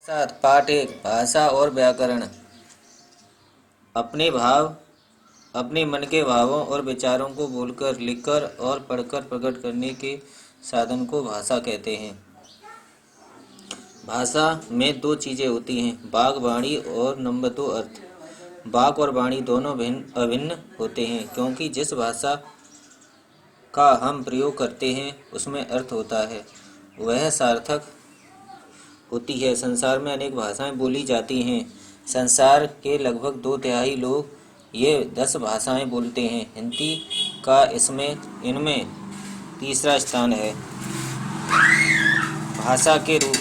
साथ पाठ एक भाषा और व्याकरण। अपने भाव अपने मन के भावों और विचारों को बोलकर, लिखकर और पढ़कर प्रकट करने के साधन को भाषा कहते हैं। भाषा में दो चीजें होती हैं, वाक वाणी और नंबर दो अर्थ। वाक और वाणी दोनों अभिन्न होते हैं, क्योंकि जिस भाषा का हम प्रयोग करते हैं उसमें अर्थ होता है, वह सार्थक होती है। संसार में अनेक भाषाएं बोली जाती हैं। संसार के लगभग 2/3 लोग ये 10 भाषाएं बोलते हैं। हिंदी का इनमें तीसरा स्थान है। भाषा के रूप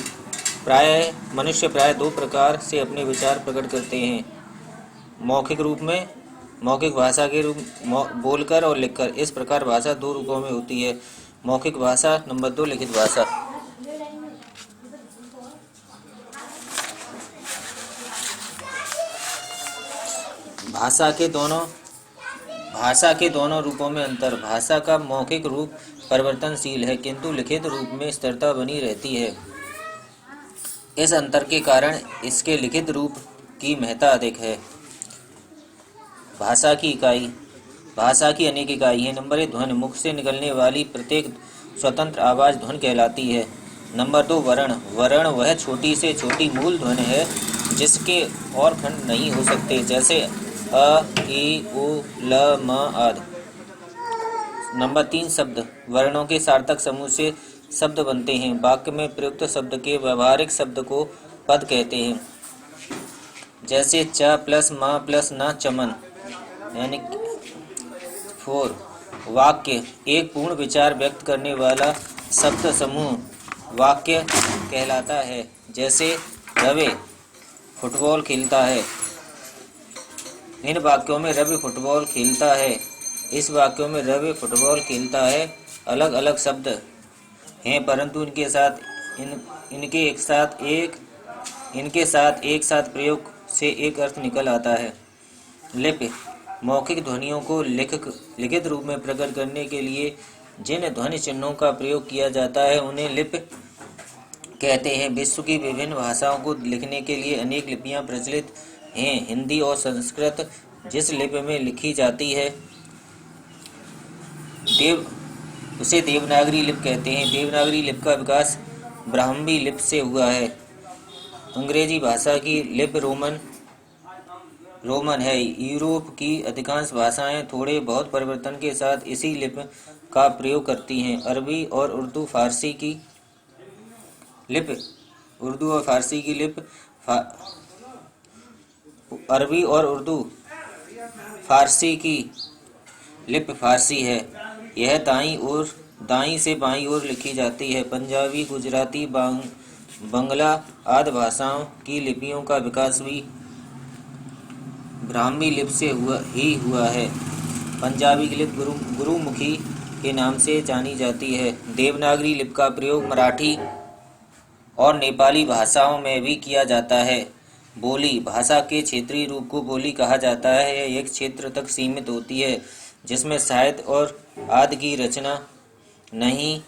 मनुष्य प्राय दो प्रकार से अपने विचार प्रकट करते हैं। मौखिक भाषा के रूप बोलकर और लिखकर। इस प्रकार भाषा दो रूपों में होती है, मौखिक भाषा, नंबर 2 लिखित भाषा। भाषा के दोनों रूपों में अंतर। भाषा का मौखिक रूप परिवर्तनशील है, किंतु लिखित रूप में स्थिरता बनी रहती है। इस अंतर के कारण इसके लिखित रूप की महत्ता अधिक है। भाषा की अनेक इकाई है। नंबर 1 ध्वनि। मुख से निकलने वाली प्रत्येक स्वतंत्र आवाज ध्वनि कहलाती है। नंबर 2 वर्ण वह छोटी से छोटी मूल ध्वनि है जिसके और खंड नहीं हो सकते, जैसे अ, ई, उ, ल, म आदि। नंबर 3 शब्द। वर्णों के सार्थक समूह से शब्द बनते हैं। वाक्य में प्रयुक्त शब्द के व्यवहारिक शब्द को पद कहते हैं, जैसे च प्लस म प्लस न चमन। यानी 4 वाक्य। एक पूर्ण विचार व्यक्त करने वाला शब्द समूह वाक्य कहलाता है, जैसे रवि फुटबॉल खेलता है। इन वाक्यों में रवि फुटबॉल खेलता है, इस वाक्यों में रवि फुटबॉल खेलता है अलग अलग शब्द हैं, परंतु इनके साथ एक साथ प्रयोग से एक अर्थ निकल आता है। लिपि। मौखिक ध्वनियों को लिखित रूप में प्रकट करने के लिए जिन ध्वनि चिन्हों का प्रयोग किया जाता है उन्हें लिपि कहते हैं। विश्व की विभिन्न भाषाओं को लिखने के लिए अनेक लिपियां प्रचलित हैं। हिंदी और संस्कृत जिस लिपि में लिखी जाती है उसे देवनागरी लिपि कहते हैं। देवनागरी लिपि का विकास ब्राह्मी लिपि से हुआ है। अंग्रेजी भाषा की लिपि रोमन है। यूरोप की अधिकांश भाषाएं थोड़े बहुत परिवर्तन के साथ इसी लिपि का प्रयोग करती हैं। अरबी और उर्दू फारसी की लिपि फारसी है। यह दाईं से बाईं ओर लिखी जाती है। पंजाबी, गुजराती, बंगला आदि भाषाओं की लिपियों का विकास भी ब्राह्मी लिपि से हुआ है। पंजाबी की लिपि गुरुमुखी के नाम से जानी जाती है। देवनागरी लिपि का प्रयोग मराठी और नेपाली भाषाओं में भी किया जाता है। बोली। भाषा के क्षेत्रीय रूप को बोली कहा जाता है। यह एक क्षेत्र तक सीमित होती है जिसमें साहित्य और आदि की रचना नहीं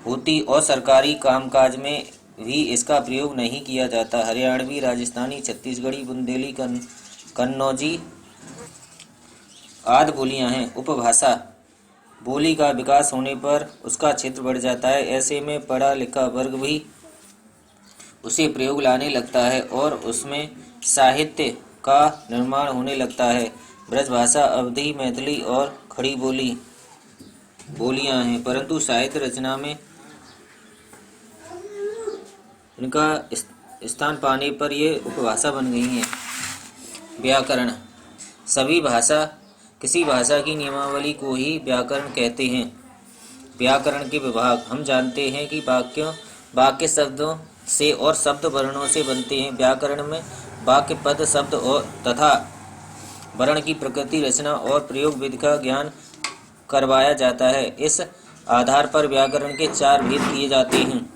होती और सरकारी कामकाज में भी इसका प्रयोग नहीं किया जाता। हरियाणवी, राजस्थानी, छत्तीसगढ़ी, बुंदेली, कन्नौजी आदि बोलियां हैं। उपभाषा। बोली का विकास होने पर उसका क्षेत्र बढ़ जाता है। ऐसे में पढ़ा लिखा वर्ग भी उसे प्रयोग लाने लगता है और उसमें साहित्य का निर्माण होने लगता है। ब्रजभाषा, अवधी, मैथिली और खड़ी बोलियां हैं, परंतु साहित्य रचना में इनका स्थान पाने पर ये उपभाषा बन गई हैं। व्याकरण। किसी भाषा की नियमावली को ही व्याकरण कहते हैं। व्याकरण के विभाग। हम जानते हैं कि वाक्य शब्दों से और शब्द वर्णों से बनते हैं। व्याकरण में वाक्य, पद, शब्द और तथा वर्ण की प्रकृति, रचना और प्रयोग विधि का ज्ञान करवाया जाता है। इस आधार पर व्याकरण के 4 भेद किए जाते हैं।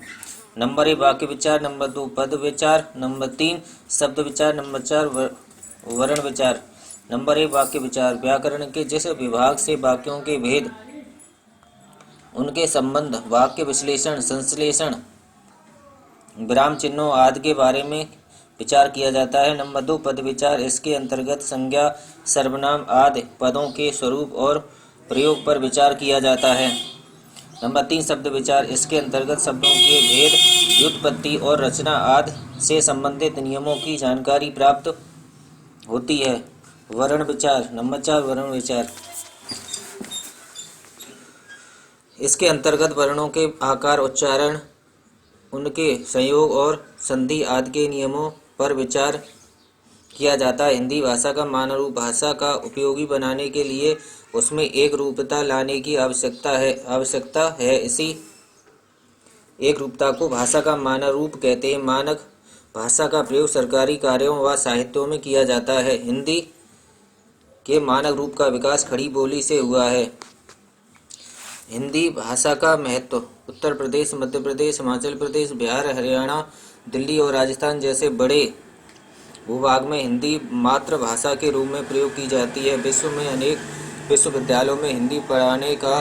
नंबर 1 वाक्य विचार, नंबर 2 पद विचार, नंबर 3 शब्द विचार, नंबर 4 वर्ण विचार। नंबर 1 वाक्य विचार। व्याकरण के जिस विभाग से वाक्यों के भेद, उनके संबंध, वाक्य विश्लेषण, संश्लेषण विराम चिन्हों आदि के बारे में विचार किया जाता है। नंबर 2 पद विचार। इसके अंतर्गत संज्ञा, सर्वनाम आदि पदों के स्वरूप और प्रयोग पर विचार किया जाता है। नंबर 3 शब्द विचार। इसके अंतर्गत शब्दों के भेद, व्युत्पत्ति और रचना आदि से संबंधित नियमों की जानकारी प्राप्त होती है। वर्ण विचार। नंबर 4 वर्ण विचार। इसके अंतर्गत वर्णों के आकार, उच्चारण, उनके संयोग और संधि आदि के नियमों पर विचार किया जाता है। हिंदी भाषा का मानक रूप भाषा का उपयोगी बनाने के लिए उसमें एक रूपता लाने की आवश्यकता है। इसी एक रूपता को भाषा का मानक रूप कहते हैं। मानक भाषा का प्रयोग सरकारी कार्यों व साहित्यों में किया जाता है। हिंदी के मानक रूप का विकास खड़ी बोली से हुआ है। हिंदी भाषा का महत्व। उत्तर प्रदेश, मध्य प्रदेश, हिमाचल प्रदेश, बिहार, हरियाणा, दिल्ली और राजस्थान जैसे बड़े भूभाग में हिंदी मातृभाषा के रूप में प्रयोग की जाती है। विश्व में अनेक विश्वविद्यालयों में हिंदी पढ़ाने का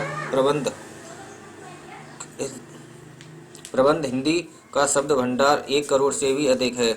प्रबंध हिंदी का शब्द भंडार 1 करोड़ से भी अधिक है।